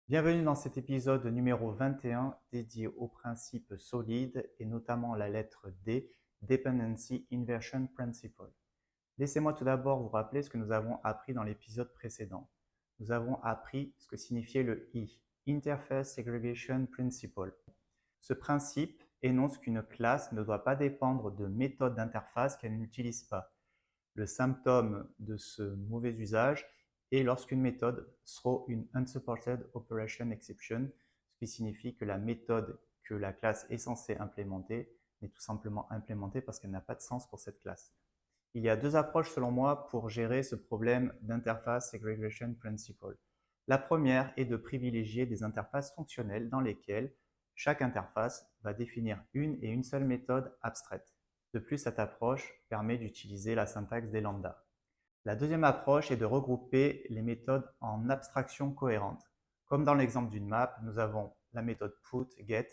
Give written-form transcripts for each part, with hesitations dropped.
Bienvenue dans cet épisode numéro 21 dédié aux principes solides et notamment la lettre D, Dependency Inversion Principle. Laissez-moi tout d'abord vous rappeler ce que nous avons appris dans l'épisode précédent. Nous avons appris ce que signifiait le I, Interface Segregation Principle. Ce principe énonce qu'une classe ne doit pas dépendre de méthodes d'interface qu'elle n'utilise pas. Le symptôme de ce mauvais usage est lorsqu'une méthode throw une unsupported operation exception, ce qui signifie que la méthode que la classe est censée implémenter n'est tout simplement implémentée parce qu'elle n'a pas de sens pour cette classe. Il y a deux approches selon moi pour gérer ce problème d'interface segregation principle. La première est de privilégier des interfaces fonctionnelles dans lesquelles chaque interface va définir une et une seule méthode abstraite. De plus, cette approche permet d'utiliser la syntaxe des lambdas. La deuxième approche est de regrouper les méthodes en abstractions cohérentes. Comme dans l'exemple d'une map, nous avons la méthode put, get.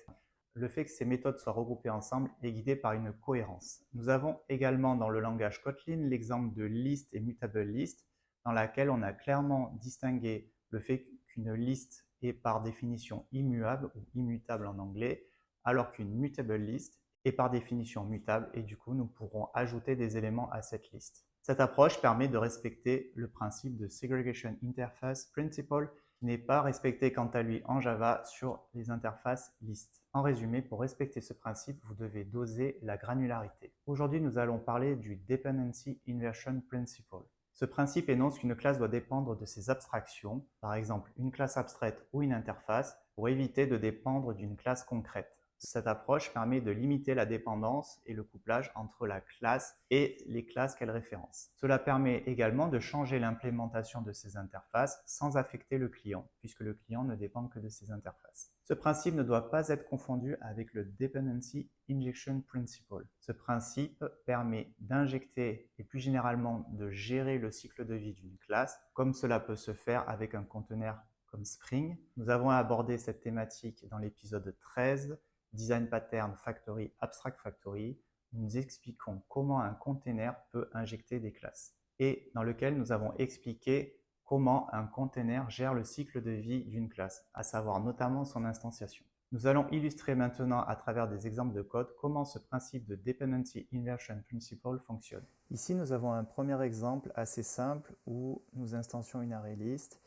Le fait que ces méthodes soient regroupées ensemble est guidé par une cohérence. Nous avons également dans le langage Kotlin l'exemple de list et mutable list, dans laquelle on a clairement distingué le fait qu'une liste est par définition immuable ou immutable en anglais, alors qu'une mutable list est par définition mutable et du coup nous pourrons ajouter des éléments à cette liste. Cette approche permet de respecter le principe de Segregation Interface Principle qui n'est pas respecté quant à lui en Java sur les interfaces list. En résumé, pour respecter ce principe, vous devez doser la granularité. Aujourd'hui, nous allons parler du Dependency Inversion Principle. Ce principe énonce qu'une classe doit dépendre de ses abstractions, par exemple une classe abstraite ou une interface, pour éviter de dépendre d'une classe concrète. Cette approche permet de limiter la dépendance et le couplage entre la classe et les classes qu'elle référence. Cela permet également de changer l'implémentation de ces interfaces sans affecter le client, puisque le client ne dépend que de ces interfaces. Ce principe ne doit pas être confondu avec le Dependency Injection Principle. Ce principe permet d'injecter et plus généralement de gérer le cycle de vie d'une classe, comme cela peut se faire avec un conteneur comme Spring. Nous avons abordé cette thématique dans l'épisode 13, Design Pattern Factory Abstract Factory, où nous expliquons comment un container peut injecter des classes et dans lequel nous avons expliqué comment un container gère le cycle de vie d'une classe, à savoir notamment son instantiation. Nous allons illustrer maintenant à travers des exemples de code comment ce principe de Dependency Inversion Principle fonctionne. Ici, nous avons un premier exemple assez simple où nous instancions une ArrayList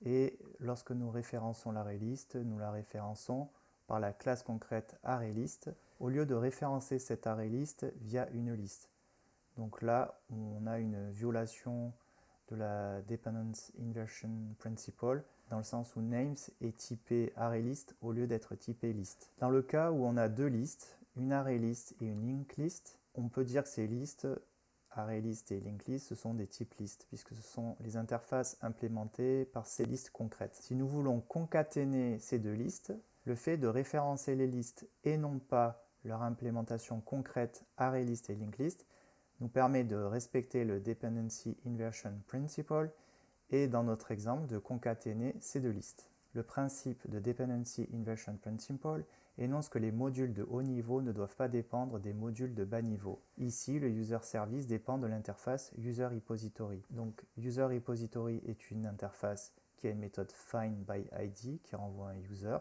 et lorsque nous référençons l'ArrayList, nous la référençons par la classe concrète ArrayList au lieu de référencer cette ArrayList via une liste. Donc là, on a une violation de la Dependence Inversion Principle dans le sens où names est typé ArrayList au lieu d'être typé list. Dans le cas où on a deux listes, une ArrayList et une linked list, on peut dire que ces listes, ArrayList et linked list, ce sont des types list puisque ce sont les interfaces implémentées par ces listes concrètes. Si nous voulons concaténer ces deux listes, le fait de référencer les listes et non pas leur implémentation concrète ArrayList et linked list nous permet de respecter le Dependency Inversion Principle et dans notre exemple de concaténer ces deux listes. Le principe de Dependency Inversion Principle énonce que les modules de haut niveau ne doivent pas dépendre des modules de bas niveau. Ici, le user service dépend de l'interface user repository. Donc, user repository est une interface qui a une méthode findById qui renvoie un user,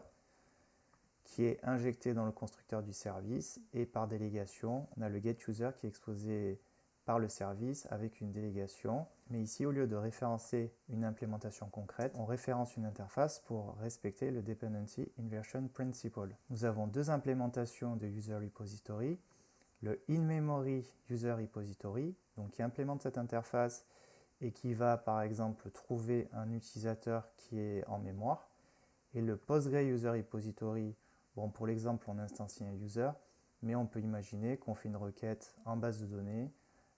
qui est injecté dans le constructeur du service et par délégation, on a le getUser qui est exposé par le service avec une délégation. Mais ici, au lieu de référencer une implémentation concrète, on référence une interface pour respecter le Dependency Inversion Principle. Nous avons deux implémentations de User Repository. Le in-memory User Repository, donc qui implémente cette interface et qui va par exemple trouver un utilisateur qui est en mémoire. Et le Postgre User Repository, bon, pour l'exemple, on instancie un user, mais on peut imaginer qu'on fait une requête en base de données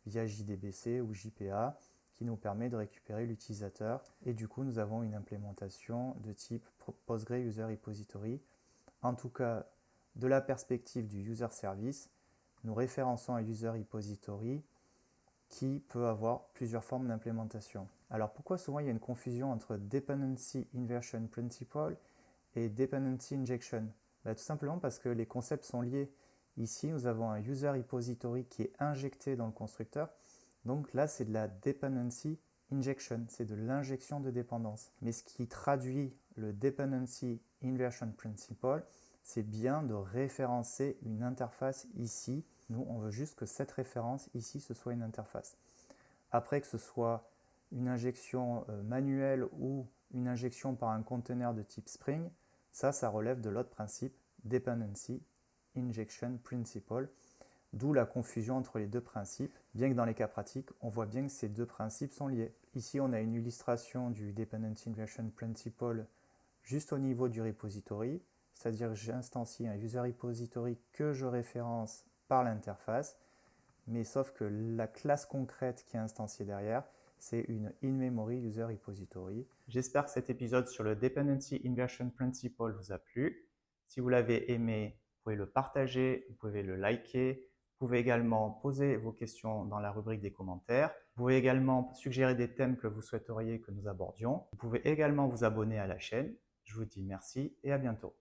via JDBC ou JPA qui nous permet de récupérer l'utilisateur. Et du coup, nous avons une implémentation de type Postgre User Repository. En tout cas, de la perspective du user service, nous référençons un user repository qui peut avoir plusieurs formes d'implémentation. Alors pourquoi souvent il y a une confusion entre Dependency Inversion Principle et Dependency Injection? Tout simplement parce que les concepts sont liés. Ici, nous avons un user repository qui est injecté dans le constructeur. Donc là, c'est de la Dependency injection, c'est de l'injection de dépendance. Mais ce qui traduit le Dependency Inversion Principle, c'est bien de référencer une interface ici. Nous, on veut juste que cette référence ici, ce soit une interface. Après, que ce soit une injection manuelle ou une injection par un conteneur de type Spring, ça relève de l'autre principe, Dependency Injection Principle, d'où la confusion entre les deux principes, bien que dans les cas pratiques, on voit bien que ces deux principes sont liés. Ici, on a une illustration du Dependency Inversion Principle juste au niveau du repository, c'est-à-dire que j'instancie un user repository que je référence par l'interface, mais sauf que la classe concrète qui est instanciée derrière, c'est une in-memory user repository. J'espère que cet épisode sur le Dependency Inversion Principle vous a plu. Si vous l'avez aimé, vous pouvez le partager, vous pouvez le liker. Vous pouvez également poser vos questions dans la rubrique des commentaires. Vous pouvez également suggérer des thèmes que vous souhaiteriez que nous abordions. Vous pouvez également vous abonner à la chaîne. Je vous dis merci et à bientôt.